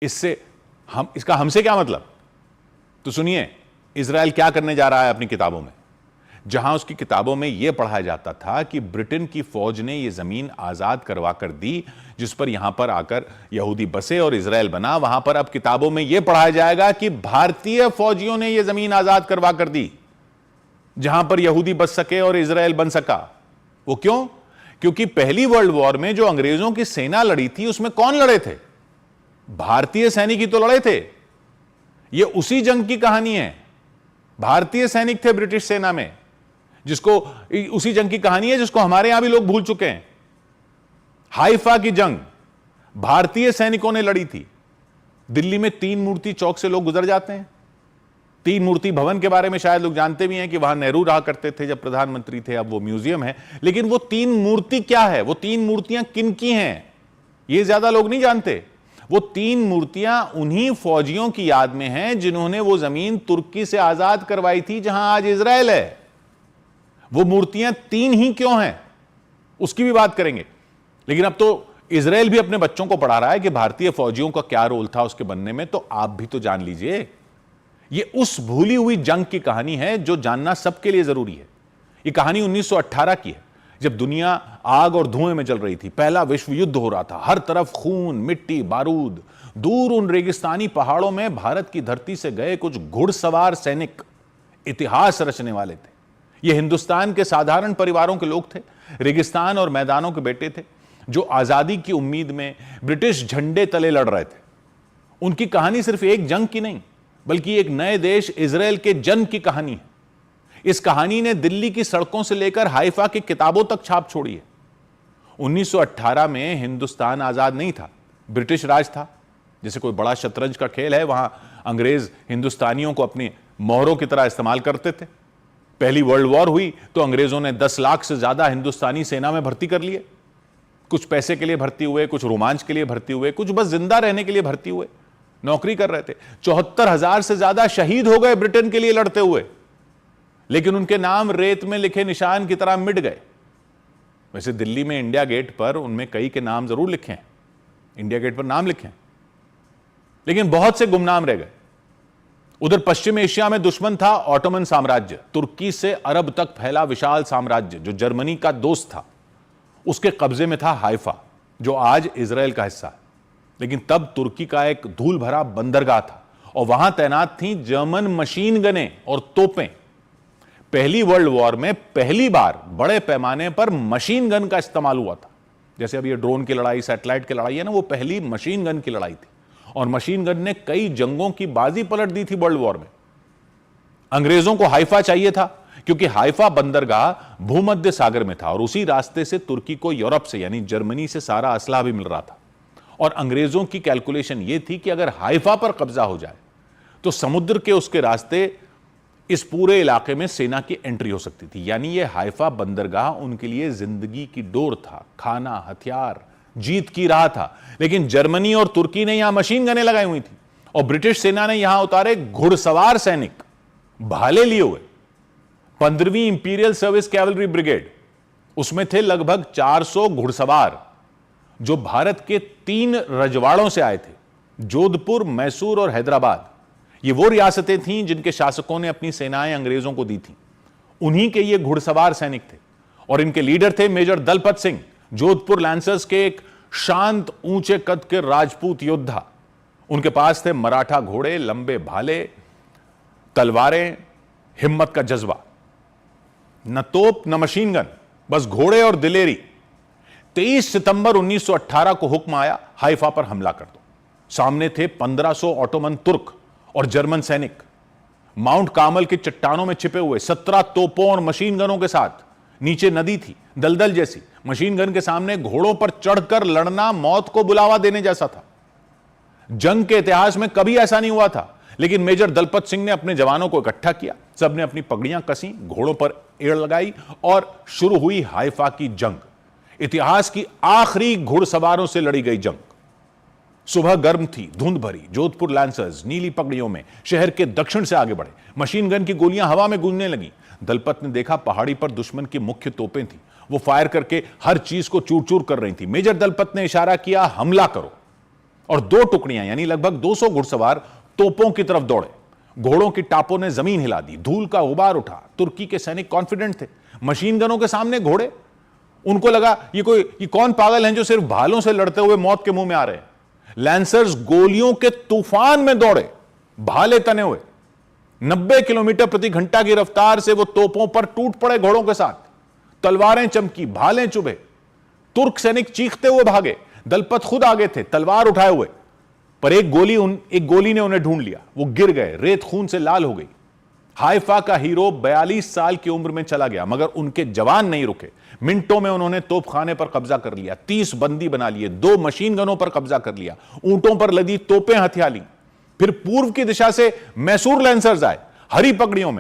इससे इसका हमसे क्या मतलब? तो सुनिए, इजराइल क्या करने जा रहा है अपनी किताबों में। जहां उसकी किताबों में यह पढ़ाया जाता था कि ब्रिटेन की फौज ने यह जमीन आजाद करवा कर दी जिस पर यहां पर आकर यहूदी बसे और इजराइल बना, वहां पर अब किताबों में यह पढ़ाया जाएगा कि भारतीय फौजियों ने यह जमीन आजाद करवा कर दी जहां पर यहूदी बस सके और इजराइल बन सका। वो क्यों? क्योंकि पहली वर्ल्ड वॉर में जो अंग्रेजों की सेना लड़ी थी उसमें कौन लड़े थे? भारतीय सैनिक ही तो लड़े थे। यह उसी जंग की कहानी है। भारतीय सैनिक थे ब्रिटिश सेना में, जिसको उसी जंग की कहानी है जिसको हमारे यहां भी लोग भूल चुके हैं। हाइफा की जंग भारतीय सैनिकों ने लड़ी थी। दिल्ली में 3 मूर्ति चौक से लोग गुजर जाते हैं। 3 मूर्ति भवन के बारे में शायद लोग जानते भी हैं कि वहां नेहरू रहा करते थे जब प्रधानमंत्री थे, अब वो म्यूजियम है। लेकिन वो 3 मूर्ति क्या है, वो 3 मूर्तियां किन की हैं, ये ज्यादा लोग नहीं जानते। वो 3 मूर्तियां उन्हीं फौजियों की याद में हैं जिन्होंने वो जमीन तुर्की से आजाद करवाई थी जहां आज इजराइल है। वो मूर्तियां 3 ही क्यों हैं, उसकी भी बात करेंगे। लेकिन अब तो इजराइल भी अपने बच्चों को पढ़ा रहा है कि भारतीय फौजियों का क्या रोल था उसके बनने में, तो आप भी तो जान लीजिए। ये उस भूली हुई जंग की कहानी है जो जानना सबके लिए जरूरी है। ये कहानी 1918 की है, जब दुनिया आग और धुएं में जल रही थी। पहला विश्व युद्ध हो रहा था, हर तरफ खून, मिट्टी, बारूद। दूर उन रेगिस्तानी पहाड़ों में भारत की धरती से गए कुछ घुड़सवार सैनिक इतिहास रचने वाले थे। ये हिंदुस्तान के साधारण परिवारों के लोग थे, रेगिस्तान और मैदानों के बेटे थे, जो आजादी की उम्मीद में ब्रिटिश झंडे तले लड़ रहे थे। उनकी कहानी सिर्फ एक जंग की नहीं, बल्कि एक नए देश इजराइल के जन्म की कहानी है। इस कहानी ने दिल्ली की सड़कों से लेकर हाइफा की किताबों तक छाप छोड़ी है। 1918 में हिंदुस्तान आजाद नहीं था, ब्रिटिश राज था। जैसे कोई बड़ा शतरंज का खेल है, वहां अंग्रेज हिंदुस्तानियों को अपनी मोहरों की तरह इस्तेमाल करते थे। पहली वर्ल्ड वॉर हुई तो अंग्रेजों ने 10 लाख से ज्यादा हिंदुस्तानी सेना में भर्ती कर लिए। कुछ पैसे के लिए भर्ती हुए, कुछ रोमांच के लिए भर्ती हुए, कुछ बस जिंदा रहने के लिए भर्ती हुए, नौकरी कर रहे थे। 74,000 से ज्यादा शहीद हो गए ब्रिटेन के लिए लड़ते हुए, लेकिन उनके नाम रेत में लिखे निशान की तरह मिट गए। वैसे दिल्ली में इंडिया गेट पर उनमें कई के नाम जरूर लिखे हैं, इंडिया गेट पर नाम लिखे हैं, लेकिन बहुत से गुमनाम रह गए। उधर पश्चिम एशिया में दुश्मन था ऑटोमन साम्राज्य, तुर्की से अरब तक फैला विशाल साम्राज्य जो जर्मनी का दोस्त था। उसके कब्जे में था हाइफा, जो आज इजराइल का हिस्सा है। लेकिन तब तुर्की का एक धूल भरा बंदरगाह था और वहां तैनात थी जर्मन मशीन गनें और तोपें। पहली वर्ल्ड वॉर में पहली बार बड़े पैमाने पर मशीन गन का इस्तेमाल हुआ था। जैसे अब ये ड्रोन की लड़ाई, सैटेलाइट की लड़ाई है ना, वो पहली मशीन गन की लड़ाई थी। और मशीन गन ने कई जंगों की बाजी पलट दी थी वर्ल्ड वॉर में। अंग्रेजों को हाइफा चाहिए था क्योंकि हाइफा बंदरगाह भूमध्य सागर में था और उसी रास्ते से तुर्की को यूरोप से यानी जर्मनी से सारा असला भी मिल रहा था। और अंग्रेजों की कैलकुलेशन यह थी कि अगर हाइफा पर कब्जा हो जाए तो समुद्र के उसके रास्ते इस पूरे इलाके में सेना की एंट्री हो सकती थी। यानी यह हाइफा बंदरगाह उनके लिए जिंदगी की डोर था, खाना, हथियार, जीत की राह था। लेकिन जर्मनी और तुर्की ने यहां मशीन गनें लगाई हुई थी और ब्रिटिश सेना ने यहां उतारे घुड़सवार सैनिक, भाले लिए हुए। 15वीं इंपीरियल सर्विस कैवलरी ब्रिगेड, उसमें थे लगभग 400 घुड़सवार जो भारत के 3 रजवाड़ों से आए थे, जोधपुर, मैसूर और हैदराबाद। ये वो रियासतें थीं जिनके शासकों ने अपनी सेनाएं अंग्रेजों को दी थी। उन्हीं के ये घुड़सवार सैनिक थे और इनके लीडर थे मेजर दलपत सिंह, जोधपुर लैंसर्स के एक शांत ऊंचे कद के राजपूत योद्धा। उनके पास थे मराठा घोड़े, लंबे भाले, तलवारें, हिम्मत का जज्बा। न तोप न मशीन गन, बस घोड़े और दिलेरी। 23 सितंबर 1918 को हुक्म आया, हाइफा पर हमला कर दो। सामने थे 1500 ऑटोमन तुर्क और जर्मन सैनिक, माउंट कार्मल की चट्टानों में छिपे हुए 17 तोपों और मशीन गनों के साथ। नीचे नदी थी, दलदल जैसी। मशीन गन के सामने घोड़ों पर चढ़कर लड़ना मौत को बुलावा देने जैसा था। जंग के इतिहास में कभी ऐसा नहीं हुआ था। लेकिन मेजर दलपत सिंह ने अपने जवानों को इकट्ठा किया, सबने अपनी पगड़ियां कसी, घोड़ों पर एड़ लगाई और शुरू हुई हाइफा की जंग। इतिहास की आखिरी घुड़सवारों से लड़ी गई जंग। सुबह गर्म थी, धुंध भरी। जोधपुर लैंसर्स नीली पगड़ियों में शहर के दक्षिण से आगे बढ़े। मशीन गन की गोलियां हवा में गूंजने लगी। दलपत ने देखा पहाड़ी पर दुश्मन की मुख्य तोपें थी, वो फायर करके हर चीज को चूर चूर कर रही थी। मेजर दलपत ने इशारा किया, हमला करो, और 2 टुकड़ियां यानी लगभग 200 घुड़सवार तोपों की तरफ दौड़े। घोड़ों की टापों ने जमीन हिला दी, धूल का गुबार उठा। तुर्की के सैनिक कॉन्फिडेंट थे। मशीन गनों के सामने घोड़े, उनको लगा ये कौन पागल हैं जो सिर्फ भालों से लड़ते हुए मौत के मुंह में आ रहे हैं। लैंसर्स गोलियों के तूफान में दौड़े, भाले तने हुए। 90 किलोमीटर प्रति घंटा की रफ्तार से वो तोपों पर टूट पड़े घोड़ों के साथ। तलवारें चमकी, भाले चुभे। तुर्क सैनिक चीखते हुए भागे। दलपत खुद आगे थे, तलवार उठाए हुए, पर एक गोली ने उन्हें ढूंढ लिया। वो गिर गए, रेत खून से लाल हो गई। हाइफा का हीरो 42 साल की उम्र में चला गया, मगर उनके जवान नहीं रुके। मिनटों में उन्होंने तोपखाने पर कब्जा कर लिया, 30 बंदी बना लिए, 2 मशीन गनों पर कब्जा कर लिया, ऊंटों पर लदी तोपें हथिया ली। फिर पूर्व की दिशा से मैसूर लैंसर्स आए, हरी पगड़ियों में।